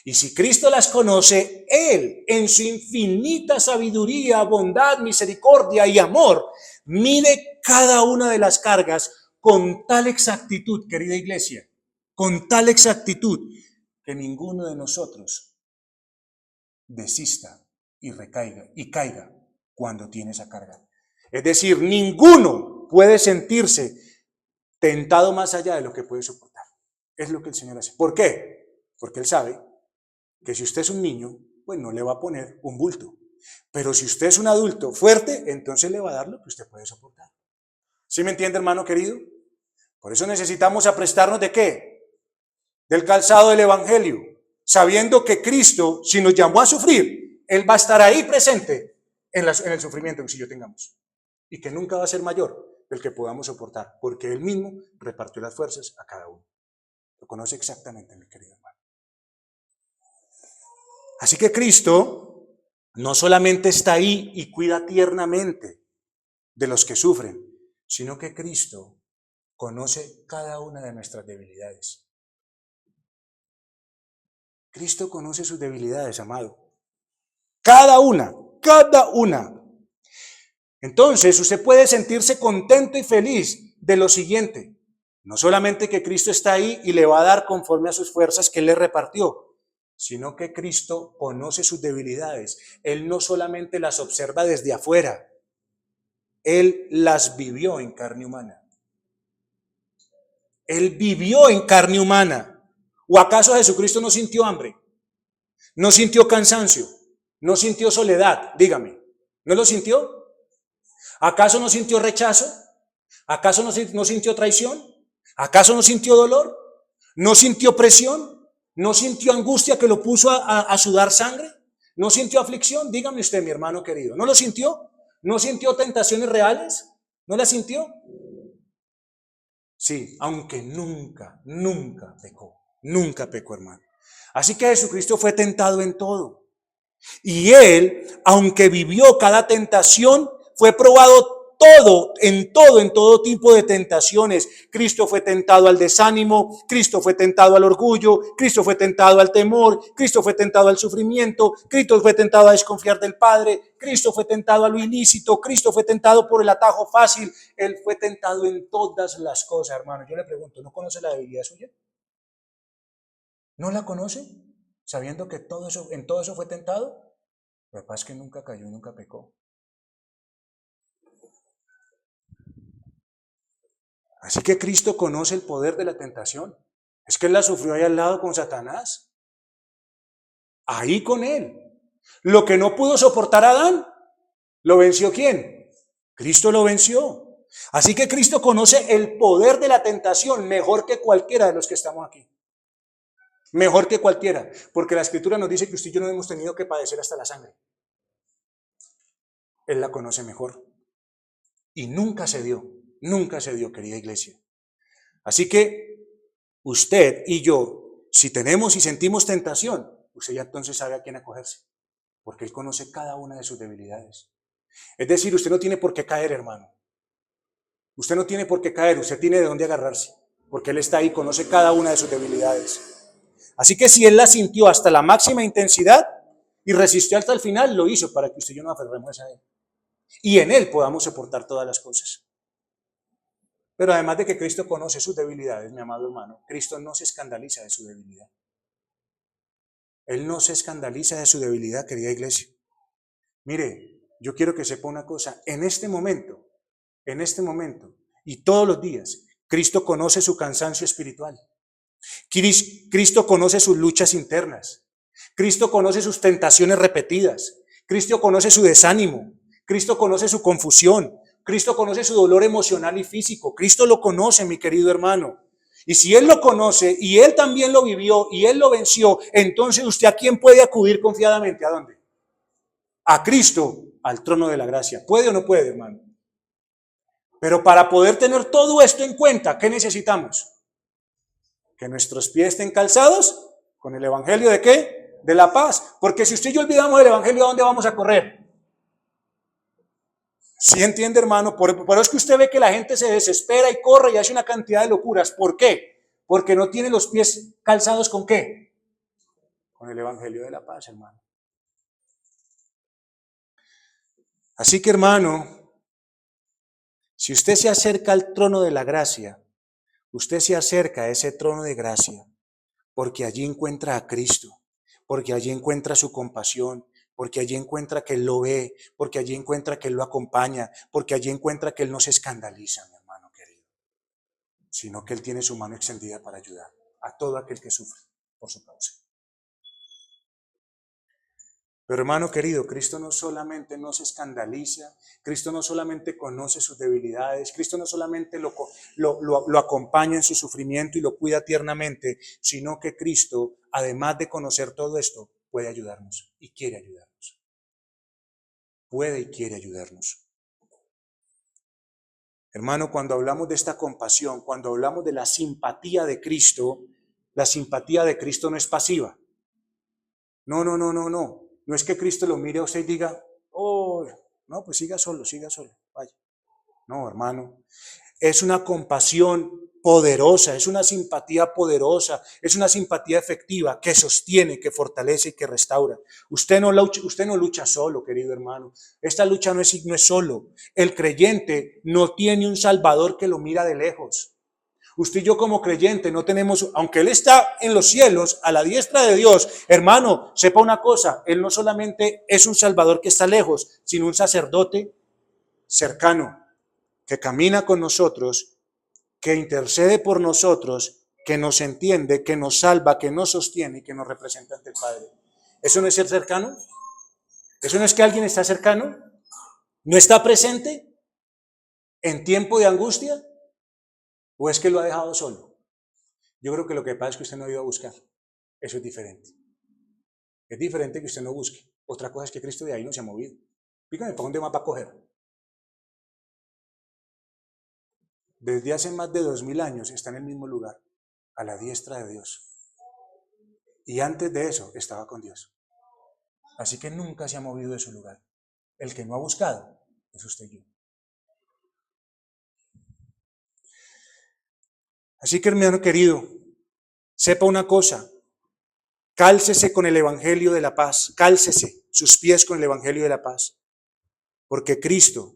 Y si Cristo las conoce, Él, en su infinita sabiduría, bondad, misericordia y amor, mide cada una de las cargas con tal exactitud, querida iglesia, con tal exactitud, que ninguno de nosotros desista y caiga cuando tiene esa carga. Es decir, ninguno puede sentirse tentado más allá de lo que puede soportar. Es lo que el Señor hace. ¿Por qué? Porque Él sabe que si usted es un niño, pues no le va a poner un bulto. Pero si usted es un adulto fuerte, entonces le va a dar lo que usted puede soportar. ¿Sí me entiende, hermano querido? Por eso necesitamos aprestarnos ¿de qué? Del calzado del Evangelio, sabiendo que Cristo, si nos llamó a sufrir, Él va a estar ahí presente en el sufrimiento que si yo tengamos. Y que nunca va a ser mayor del que podamos soportar, porque Él mismo repartió las fuerzas a cada uno. Lo conoce exactamente, mi querido hermano. Así que Cristo no solamente está ahí y cuida tiernamente de los que sufren, sino que Cristo conoce cada una de nuestras debilidades. Cristo conoce sus debilidades, amado. Cada una. Entonces usted puede sentirse contento y feliz de lo siguiente. No solamente que Cristo está ahí y le va a dar conforme a sus fuerzas que Él le repartió, sino que Cristo conoce sus debilidades. Él no solamente las observa desde afuera, Él las vivió en carne humana. Él vivió en carne humana. ¿O acaso Jesucristo no sintió hambre? ¿No sintió cansancio? ¿No sintió soledad? Dígame, ¿no lo sintió? ¿Acaso no sintió rechazo? ¿Acaso no sintió traición? ¿Acaso no sintió dolor? ¿No sintió presión? ¿No sintió angustia que lo puso a sudar sangre? ¿No sintió aflicción? Dígame usted, mi hermano querido, ¿no lo sintió? ¿No sintió tentaciones reales? ¿No las sintió? Sí, aunque nunca pecó, hermano. Así que Jesucristo fue tentado en todo. Y Él, aunque vivió cada tentación, fue probado en todo tipo de tentaciones. Cristo fue tentado al desánimo, Cristo fue tentado al orgullo, Cristo fue tentado al temor, Cristo fue tentado al sufrimiento, Cristo fue tentado a desconfiar del Padre, Cristo fue tentado a lo ilícito, Cristo fue tentado por el atajo fácil. Él fue tentado en todas las cosas, hermano. Yo le pregunto, ¿no conoce la debilidad suya? ¿No la conoce? Sabiendo que en todo eso fue tentado. Lo que pasa es que nunca cayó y nunca pecó. Así que Cristo conoce el poder de la tentación. Es que Él la sufrió ahí al lado con Satanás. Ahí con Él. Lo que no pudo soportar Adán, ¿lo venció quién? Cristo lo venció. Así que Cristo conoce el poder de la tentación mejor que cualquiera de los que estamos aquí. Mejor que cualquiera. Porque la Escritura nos dice que usted y yo no hemos tenido que padecer hasta la sangre. Él la conoce mejor. Y nunca se dio, querida iglesia. Así que usted y yo, si tenemos y sentimos tentación, usted ya entonces sabe a quién acogerse, porque Él conoce cada una de sus debilidades. Es decir, usted no tiene por qué caer, hermano. Usted no tiene por qué caer, usted tiene de dónde agarrarse, porque Él está ahí, conoce cada una de sus debilidades. Así que si Él la sintió hasta la máxima intensidad y resistió hasta el final, lo hizo para que usted y yo nos aferremos a Él. Y en Él podamos soportar todas las cosas. Pero además de que Cristo conoce sus debilidades, mi amado hermano, Cristo no se escandaliza de su debilidad. Él no se escandaliza de su debilidad, querida iglesia. Mire, yo quiero que sepa una cosa, en este momento, y todos los días, Cristo conoce su cansancio espiritual. Cristo conoce sus luchas internas. Cristo conoce sus tentaciones repetidas. Cristo conoce su desánimo. Cristo conoce su confusión. Cristo conoce su dolor emocional y físico. Cristo lo conoce, mi querido hermano. Y si Él lo conoce y Él también lo vivió y Él lo venció, entonces usted ¿a quién puede acudir confiadamente? ¿A dónde? A Cristo, al trono de la gracia. ¿Puede o no puede, hermano? Pero para poder tener todo esto en cuenta, ¿qué necesitamos? Que nuestros pies estén calzados con el evangelio ¿de qué? De la paz. Porque si usted y yo olvidamos el evangelio, ¿a dónde vamos a correr? ¿Sí entiende, hermano? Por eso es que usted ve que la gente se desespera y corre y hace una cantidad de locuras. ¿Por qué? Porque no tiene los pies calzados ¿con qué? con el Evangelio de la paz, hermano. Así que, hermano, si usted se acerca al trono de la gracia, usted se acerca a ese trono de gracia porque allí encuentra a Cristo, porque allí encuentra su compasión, porque allí encuentra que Él lo ve, porque allí encuentra que Él lo acompaña, porque allí encuentra que Él no se escandaliza, mi hermano querido, sino que Él tiene su mano extendida para ayudar a todo aquel que sufre por su causa. Pero hermano querido, Cristo no solamente no se escandaliza, Cristo no solamente conoce sus debilidades, Cristo no solamente lo acompaña en su sufrimiento y lo cuida tiernamente, sino que Cristo, además de conocer todo esto, puede ayudarnos y quiere ayudarnos. Puede y quiere ayudarnos. Hermano, cuando hablamos de esta compasión, cuando hablamos de la simpatía de Cristo, la simpatía de Cristo no es pasiva. No. No es que Cristo lo mire a usted y diga, oh, no, pues siga solo, vaya. No, hermano, es una compasión poderosa, es una simpatía poderosa, es una simpatía efectiva que sostiene, que fortalece y que restaura. Usted no lucha solo, querido hermano. Esta lucha no es solo. El creyente no tiene un salvador que lo mira de lejos. Usted y yo como creyente no tenemos, aunque Él está en los cielos, a la diestra de Dios, hermano, sepa una cosa, Él no solamente es un Salvador que está lejos, sino un sacerdote cercano, que camina con nosotros, que intercede por nosotros, que nos entiende, que nos salva, que nos sostiene y que nos representa ante el Padre. ¿Eso no es ser cercano? ¿Eso no es que alguien está cercano? ¿No está presente en tiempo de angustia? ¿O es que lo ha dejado solo? Yo creo que lo que pasa es que usted no ha ido a buscar. Eso es diferente. Es diferente que usted no busque. Otra cosa es que Cristo de ahí no se ha movido. Dígame, ¿para dónde más va a coger? Desde hace más de 2000 años está en el mismo lugar, a la diestra de Dios. Y antes de eso estaba con Dios. Así que nunca se ha movido de su lugar. El que no ha buscado es usted y yo. Así que, hermano querido, sepa una cosa, cálcese con el Evangelio de la paz, cálcese sus pies con el Evangelio de la paz, porque Cristo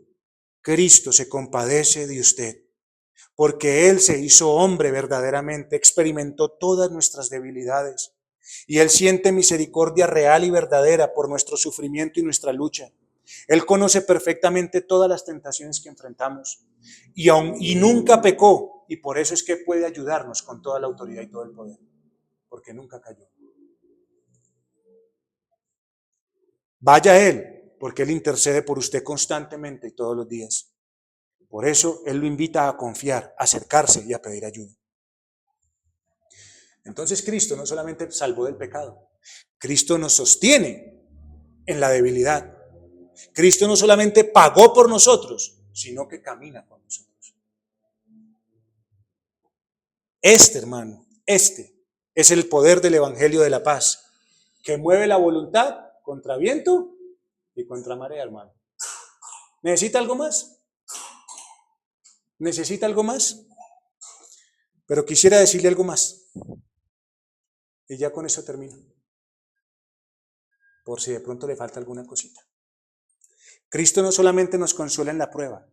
se compadece de usted, porque Él se hizo hombre verdaderamente, experimentó todas nuestras debilidades, y Él siente misericordia real y verdadera por nuestro sufrimiento y nuestra lucha. Él conoce perfectamente todas las tentaciones que enfrentamos y nunca pecó, y por eso es que puede ayudarnos con toda la autoridad y todo el poder, porque nunca cayó. Vaya a Él, porque Él intercede por usted constantemente y todos los días. Por eso Él lo invita a confiar, a acercarse y a pedir ayuda. Entonces Cristo no solamente salvó del pecado, Cristo nos sostiene en la debilidad. Cristo no solamente pagó por nosotros, sino que camina con nosotros. Hermano, este es el poder del Evangelio de la paz, que mueve la voluntad contra viento y contra marea, hermano. ¿Necesita algo más? ¿Necesita algo más? Pero quisiera decirle algo más. Y ya con eso termino. Por si de pronto le falta alguna cosita. Cristo no solamente nos consuela en la prueba.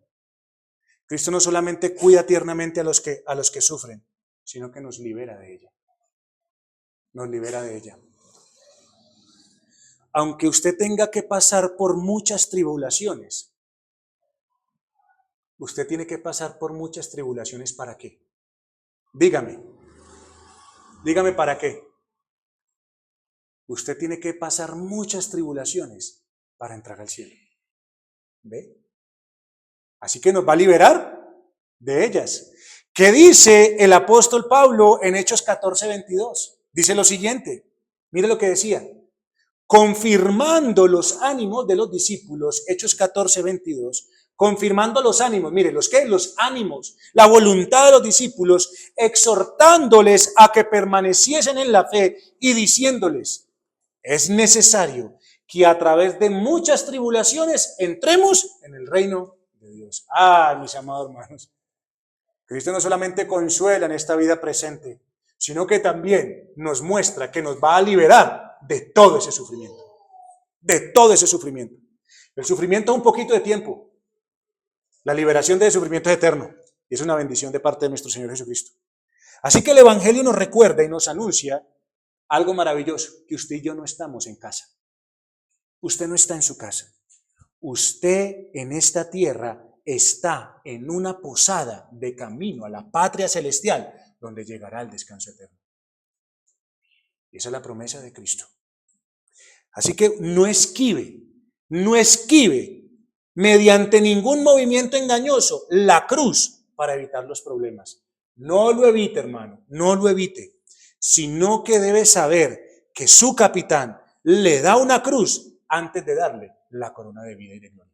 Cristo no solamente cuida tiernamente a los que sufren, sino que nos libera de ella. Nos libera de ella. Aunque usted tenga que pasar por muchas tribulaciones, usted tiene que pasar por muchas tribulaciones, ¿para qué? Dígame ¿para qué? Usted tiene que pasar muchas tribulaciones para entrar al cielo. ¿Ve? Así que nos va a liberar de ellas. ¿Qué dice el apóstol Pablo en Hechos 14:22? Dice lo siguiente, mire lo que decía, confirmando los ánimos de los discípulos, Hechos 14:22, confirmando los ánimos, mire, ¿los qué? Los ánimos, la voluntad de los discípulos, exhortándoles a que permaneciesen en la fe y diciéndoles, es necesario que a través de muchas tribulaciones entremos en el reino de Dios. Mis amados hermanos, Cristo no solamente consuela en esta vida presente, sino que también nos muestra que nos va a liberar de todo ese sufrimiento. De todo ese sufrimiento. El sufrimiento es un poquito de tiempo. La liberación de ese sufrimiento es eterno. Y es una bendición de parte de nuestro Señor Jesucristo. Así que el Evangelio nos recuerda y nos anuncia algo maravilloso, que usted y yo no estamos en casa. Usted no está en su casa. Usted en esta tierra está en una posada de camino a la patria celestial, donde llegará el descanso eterno. Esa es la promesa de Cristo. Así que no esquive mediante ningún movimiento engañoso la cruz para evitar los problemas. No lo evite, hermano, no lo evite, sino que debe saber que su capitán le da una cruz antes de darle la corona de vida y de gloria.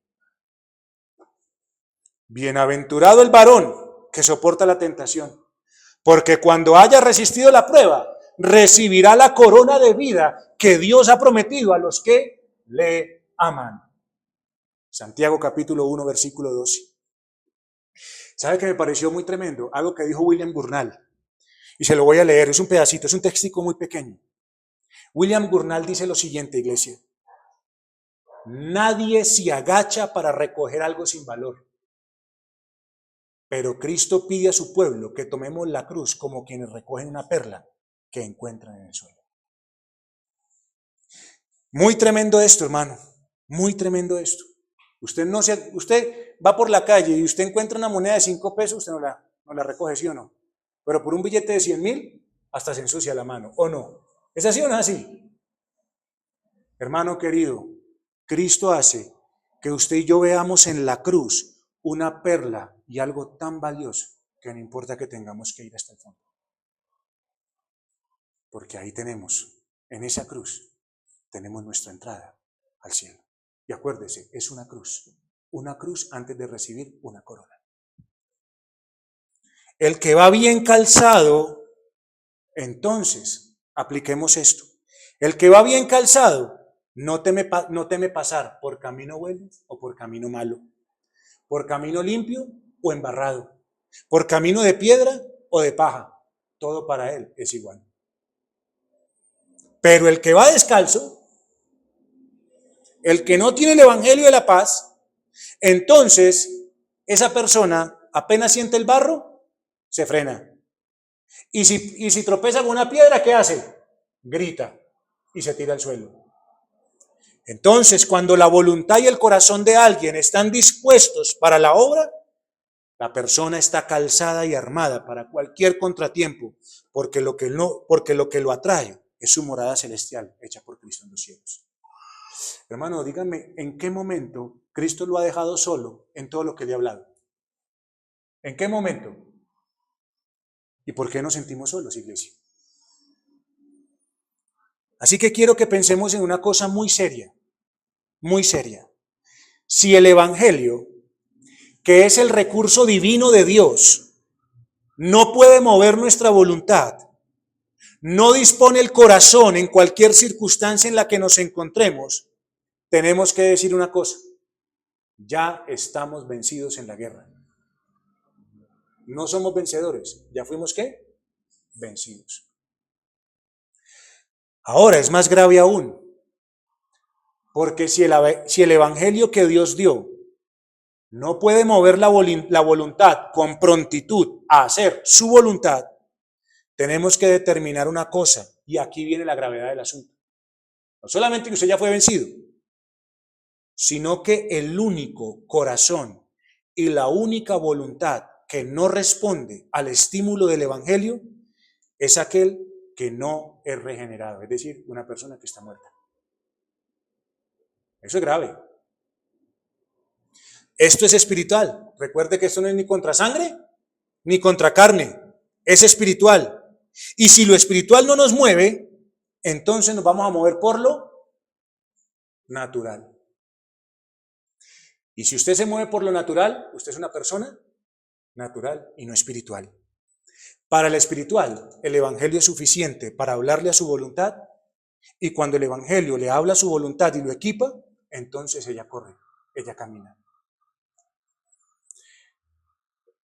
Bienaventurado el varón que soporta la tentación, porque cuando haya resistido la prueba, recibirá la corona de vida que Dios ha prometido a los que le aman. Santiago capítulo 1, versículo 12. ¿Sabe qué me pareció muy tremendo? Algo que dijo William Gurnall. Y se lo voy a leer, es un pedacito, es un textico muy pequeño. William Gurnall dice lo siguiente, iglesia. Nadie se agacha para recoger algo sin valor. Pero Cristo pide a su pueblo que tomemos la cruz como quienes recogen una perla que encuentran en el suelo. Muy tremendo esto, hermano. Muy tremendo esto. Usted va por la calle y usted encuentra una moneda de 5 pesos, usted no la recoge, ¿sí o no? Pero por un billete de 100,000, hasta se ensucia la mano, ¿o no? ¿Es así o no es así? Hermano querido, Cristo hace que usted y yo veamos en la cruz una perla y algo tan valioso que no importa que tengamos que ir hasta el fondo. Porque ahí tenemos, en esa cruz, tenemos nuestra entrada al cielo. Y acuérdese, es una cruz antes de recibir una corona. El que va bien calzado, entonces, apliquemos esto. El que va bien calzado no teme pasar por camino bueno o por camino malo, por camino limpio o embarrado, por camino de piedra o de paja. Todo para él es igual. Pero el que va descalzo, el que no tiene el evangelio de la paz, entonces esa persona apenas siente el barro, se frena. Y si tropeza con una piedra, ¿qué hace? Grita y se tira al suelo. Entonces, cuando la voluntad y el corazón de alguien están dispuestos para la obra, la persona está calzada y armada para cualquier contratiempo, porque lo que lo atrae es su morada celestial hecha por Cristo en los cielos. Hermano, díganme, ¿en qué momento Cristo lo ha dejado solo en todo lo que le ha hablado? ¿En qué momento? ¿Y por qué nos sentimos solos, iglesia? Así que quiero que pensemos en una cosa muy seria, muy seria. Si el evangelio, que es el recurso divino de Dios, no puede mover nuestra voluntad, no dispone el corazón en cualquier circunstancia en la que nos encontremos, tenemos que decir una cosa: ya estamos vencidos en la guerra. No somos vencedores, ya fuimos ¿qué? Vencidos. Ahora es más grave aún, porque si el evangelio que Dios dio no puede mover la voluntad con prontitud a hacer su voluntad, tenemos que determinar una cosa, y aquí viene la gravedad del asunto. No solamente que usted ya fue vencido, sino que el único corazón y la única voluntad que no responde al estímulo del evangelio es aquel que no es regenerado, es decir, una persona que está muerta. Eso es grave. Esto es espiritual. Recuerde que esto no es ni contra sangre ni contra carne, es espiritual. Y si lo espiritual no nos mueve, entonces nos vamos a mover por lo natural. Y si usted se mueve por lo natural, usted es una persona natural y no espiritual. Para el espiritual, el evangelio es suficiente para hablarle a su voluntad, y cuando el evangelio le habla a su voluntad y lo equipa, entonces ella corre, ella camina.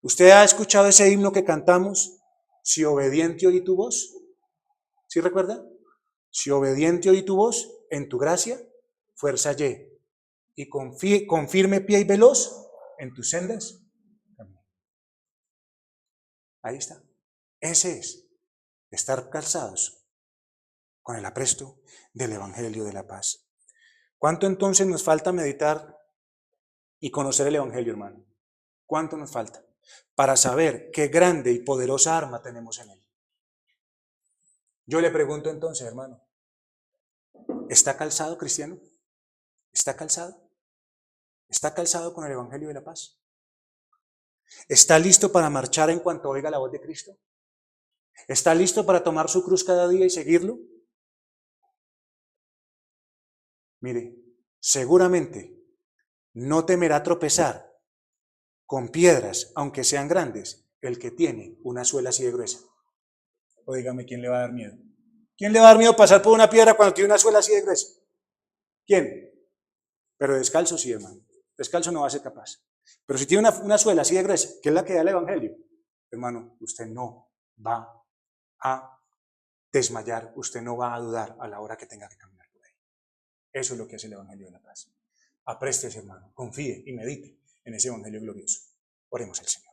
¿Usted ha escuchado ese himno que cantamos? Si obediente oí tu voz. ¿Sí recuerda? Si obediente oí tu voz, en tu gracia, fuerza hallé. Y con firme pie y veloz, en tus sendas, camino. Ahí está. Ese es estar calzados con el apresto del Evangelio de la paz. ¿Cuánto entonces nos falta meditar y conocer el Evangelio, hermano? ¿Cuánto nos falta para saber qué grande y poderosa arma tenemos en él? Yo le pregunto entonces, hermano, ¿está calzado, cristiano? ¿Está calzado? ¿Está calzado con el Evangelio de la paz? ¿Está listo para marchar en cuanto oiga la voz de Cristo? ¿Está listo para tomar su cruz cada día y seguirlo? Mire, seguramente no temerá tropezar con piedras, aunque sean grandes, el que tiene una suela así de gruesa. O dígame, ¿quién le va a dar miedo? ¿Quién le va a dar miedo pasar por una piedra cuando tiene una suela así de gruesa? ¿Quién? Pero descalzo sí, hermano. Descalzo no va a ser capaz. Pero si tiene una suela así de gruesa, que es la que da el Evangelio, hermano, usted no va a desmayar, usted no va a dudar a la hora que tenga que caminar por ahí. Eso es lo que hace el Evangelio de la paz. Aprestes, hermano, confíe y medite en ese Evangelio glorioso. Oremos al Señor.